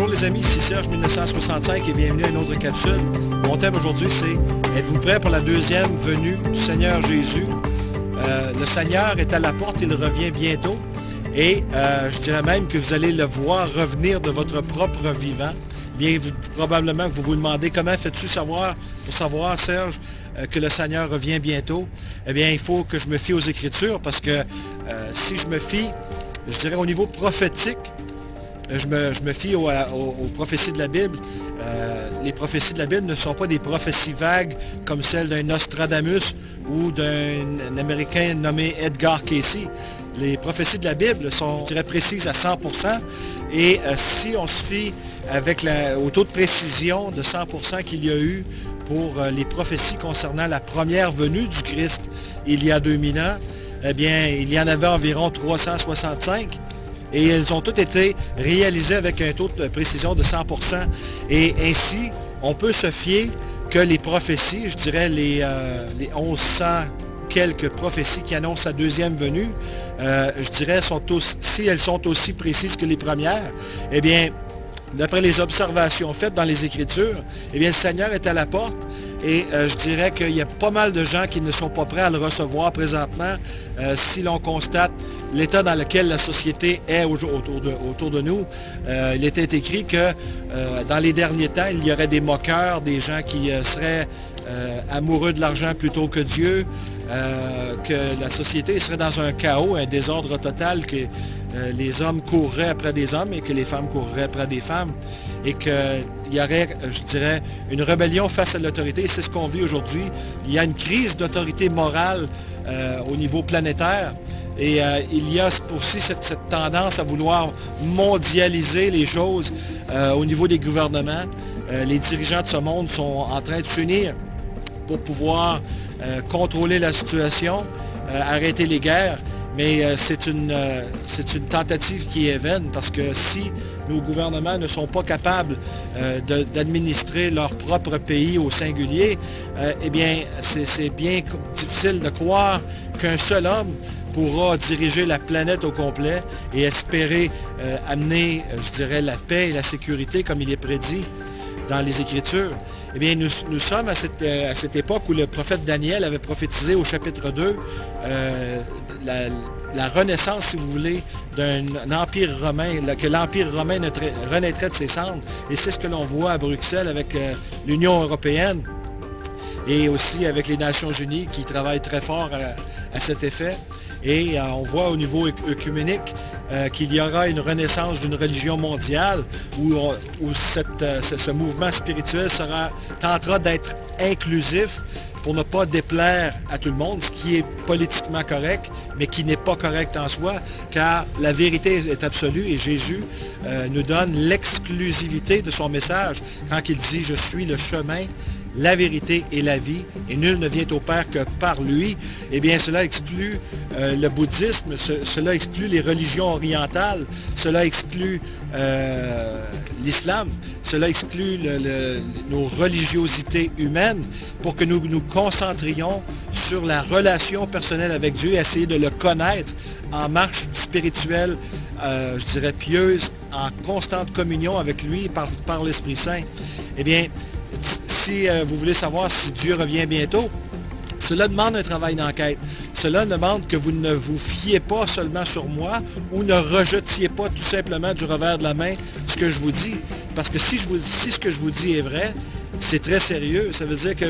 Bonjour les amis, ici Serge 1965 et bienvenue à une autre capsule. Mon thème aujourd'hui c'est « Êtes-vous prêts pour la deuxième venue du Seigneur Jésus? » Le Seigneur est à la porte, il revient bientôt et je dirais même que vous allez le voir revenir de votre propre vivant. Bien, probablement que vous vous demandez comment fais-tu savoir, pour savoir Serge, que le Seigneur revient bientôt. Eh bien, il faut que je me fie aux Écritures parce que si je me fie, je dirais au niveau prophétique, je me fie aux prophéties de la Bible. Les prophéties de la Bible ne sont pas des prophéties vagues comme celles d'un Nostradamus ou d'un Américain nommé Edgar Cayce. Les prophéties de la Bible sont, je dirais, précises à 100%. Et si on se fie avec au taux de précision de 100% qu'il y a eu pour les prophéties concernant la première venue du Christ il y a 2000 ans, eh bien, il y en avait environ 365. Et elles ont toutes été réalisées avec un taux de précision de 100%. Et ainsi, on peut se fier que les prophéties, je dirais les 1100 quelques prophéties qui annoncent sa deuxième venue, je dirais, si elles sont aussi précises que les premières, eh bien, d'après les observations faites dans les Écritures, eh bien, le Seigneur est à la porte. Et je dirais qu'il y a pas mal de gens qui ne sont pas prêts à le recevoir présentement si l'on constate l'état dans lequel la société est autour de nous. Il était écrit que dans les derniers temps, il y aurait des moqueurs, des gens qui seraient amoureux de l'argent plutôt que Dieu, que la société serait dans un chaos, un désordre total, que les hommes courraient après des hommes et que les femmes courraient après des femmes. Et qu'il y aurait, je dirais, une rébellion face à l'autorité. Et c'est ce qu'on vit aujourd'hui. Il y a une crise d'autorité morale au niveau planétaire. Et il y a aussi cette tendance à vouloir mondialiser les choses au niveau des gouvernements. Les dirigeants de ce monde sont en train de s'unir pour pouvoir contrôler la situation, arrêter les guerres. Mais c'est une tentative qui est vaine parce que si nos gouvernements ne sont pas capables d'administrer leur propre pays au singulier, eh bien, c'est bien difficile de croire qu'un seul homme pourra diriger la planète au complet et espérer amener, je dirais, la paix et la sécurité comme il est prédit dans les Écritures. Eh bien, nous sommes à cette époque où le prophète Daniel avait prophétisé au chapitre 2 la renaissance, si vous voulez, d'un empire romain, que l'empire romain renaîtrait de ses cendres. Et c'est ce que l'on voit à Bruxelles avec l'Union européenne et aussi avec les Nations unies qui travaillent très fort à cet effet. Et on voit au niveau œcuménique qu'il y aura une renaissance d'une religion mondiale où ce mouvement spirituel tentera d'être inclusif pour ne pas déplaire à tout le monde, ce qui est politiquement correct, mais qui n'est pas correct en soi, car la vérité est absolue et Jésus nous donne l'exclusivité de son message quand il dit « Je suis le chemin, la vérité et la vie, et nul ne vient au Père que par lui », eh bien cela exclut le bouddhisme, cela exclut les religions orientales, cela exclut l'islam, cela exclut nos religiosités humaines pour que nous nous concentrions sur la relation personnelle avec Dieu et essayer de le connaître en marche spirituelle, je dirais pieuse, en constante communion avec lui par l'Esprit Saint. Eh bien, si vous voulez savoir si Dieu revient bientôt, cela demande un travail d'enquête. Cela demande que vous ne vous fiez pas seulement sur moi ou ne rejetiez pas tout simplement du revers de la main ce que je vous dis. Parce que si ce que je vous dis est vrai, c'est très sérieux. Ça veut dire que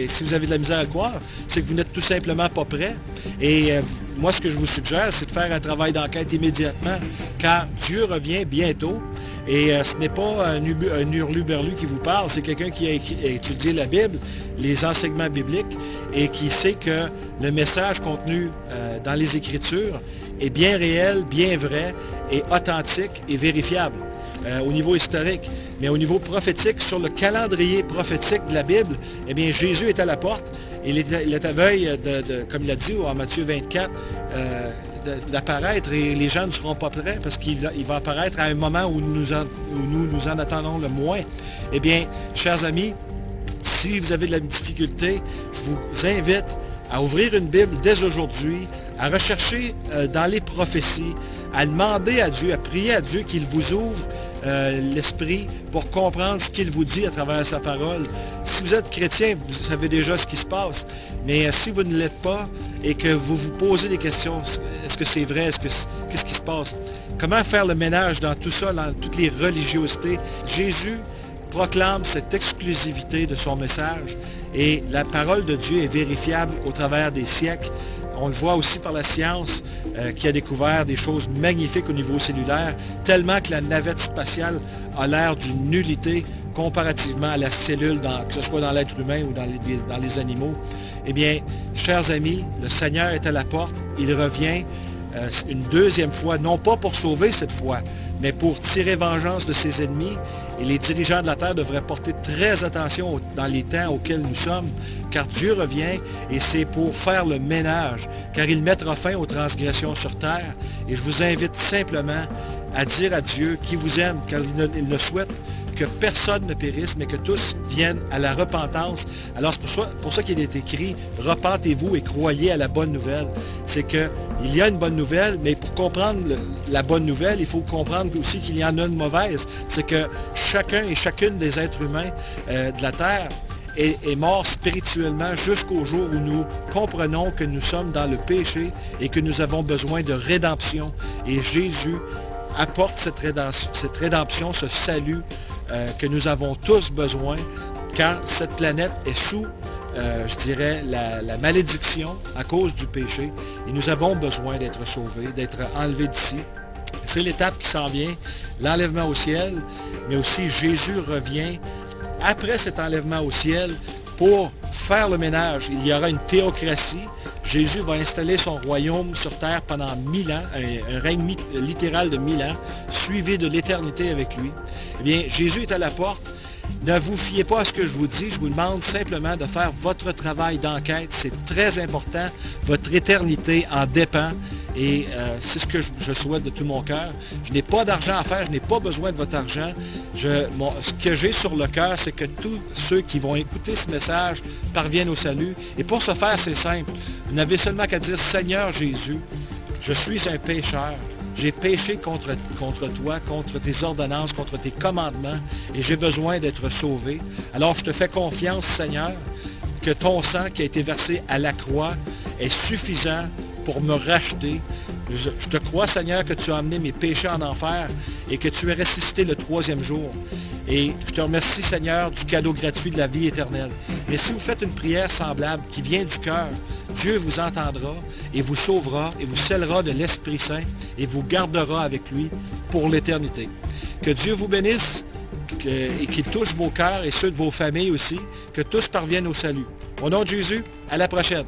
si vous avez de la misère à le croire, c'est que vous n'êtes tout simplement pas prêt. Et moi, ce que je vous suggère, c'est de faire un travail d'enquête immédiatement, car Dieu revient bientôt. Et ce n'est pas un hurluberlu qui vous parle, c'est quelqu'un qui a étudié la Bible, les enseignements bibliques, et qui sait que le message contenu dans les Écritures est bien réel, bien vrai, et authentique et vérifiable au niveau historique. Mais au niveau prophétique, sur le calendrier prophétique de la Bible, eh bien, Jésus est à la porte. Il est à veille, comme il a dit en Matthieu 24, d'apparaître et les gens ne seront pas prêts parce qu'il va apparaître à un moment où nous en attendons le moins. Eh bien, chers amis, si vous avez de la difficulté, je vous invite à ouvrir une Bible dès aujourd'hui, à rechercher dans les prophéties, à demander à Dieu, à prier à Dieu qu'il vous ouvre l'esprit pour comprendre ce qu'il vous dit à travers sa parole. Si vous êtes chrétien, vous savez déjà ce qui se passe. Mais si vous ne l'êtes pas et que vous vous posez des questions, est-ce que c'est vrai? Qu'est-ce qui se passe? Comment faire le ménage dans tout ça, dans toutes les religiosités? Jésus proclame cette exclusivité de son message et la parole de Dieu est vérifiable au travers des siècles. On le voit aussi par la science qui a découvert des choses magnifiques au niveau cellulaire, tellement que la navette spatiale a l'air d'une nullité comparativement à la cellule, que ce soit dans l'être humain ou dans les animaux. Eh bien, chers amis, le Seigneur est à la porte, il revient une deuxième fois, non pas pour sauver cette fois, mais pour tirer vengeance de ses ennemis. Et les dirigeants de la terre devraient porter très attention dans les temps auxquels nous sommes, car Dieu revient et c'est pour faire le ménage, car il mettra fin aux transgressions sur terre. Et je vous invite simplement à dire à Dieu qu'il vous aime, car il ne souhaite que personne ne périsse, mais que tous viennent à la repentance. Alors c'est pour ça qu'il est écrit « Repentez-vous et croyez à la bonne nouvelle ». C'est qu'il y a une bonne nouvelle, mais pour comprendre la bonne nouvelle, il faut comprendre aussi qu'il y en a une mauvaise. C'est que chacun et chacune des êtres humains de la terre est mort spirituellement jusqu'au jour où nous comprenons que nous sommes dans le péché et que nous avons besoin de rédemption. Et Jésus apporte cette rédemption, ce salut que nous avons tous besoin, car cette planète est sous, je dirais, la malédiction à cause du péché. Et nous avons besoin d'être sauvés, d'être enlevés d'ici. C'est l'étape qui s'en vient, l'enlèvement au ciel, mais aussi Jésus revient après cet enlèvement au ciel pour faire le ménage. Il y aura une théocratie. Jésus va installer son royaume sur terre pendant 1000 ans, un règne littéral de 1000 ans, suivi de l'éternité avec lui. Eh bien, Jésus est à la porte. Ne vous fiez pas à ce que je vous dis. Je vous demande simplement de faire votre travail d'enquête. C'est très important. Votre éternité en dépend. Et c'est ce que je souhaite de tout mon cœur. Je n'ai pas d'argent à faire. Je n'ai pas besoin de votre argent. Ce que j'ai sur le cœur, c'est que tous ceux qui vont écouter ce message parviennent au salut. Et pour ce faire, c'est simple. Vous n'avez seulement qu'à dire « Seigneur Jésus, je suis un pécheur. J'ai péché contre toi, contre tes ordonnances, contre tes commandements, et j'ai besoin d'être sauvé. Alors je te fais confiance, Seigneur, que ton sang qui a été versé à la croix est suffisant pour me racheter. Je te crois, Seigneur, que tu as amené mes péchés en enfer et que tu es ressuscité le 3e jour. Et je te remercie, Seigneur, du cadeau gratuit de la vie éternelle. Mais si vous faites une prière semblable qui vient du cœur, Dieu vous entendra et vous sauvera et vous scellera de l'Esprit Saint et vous gardera avec lui pour l'éternité. Que Dieu vous bénisse et qu'il touche vos cœurs et ceux de vos familles aussi, que tous parviennent au salut. Au nom de Jésus, à la prochaine.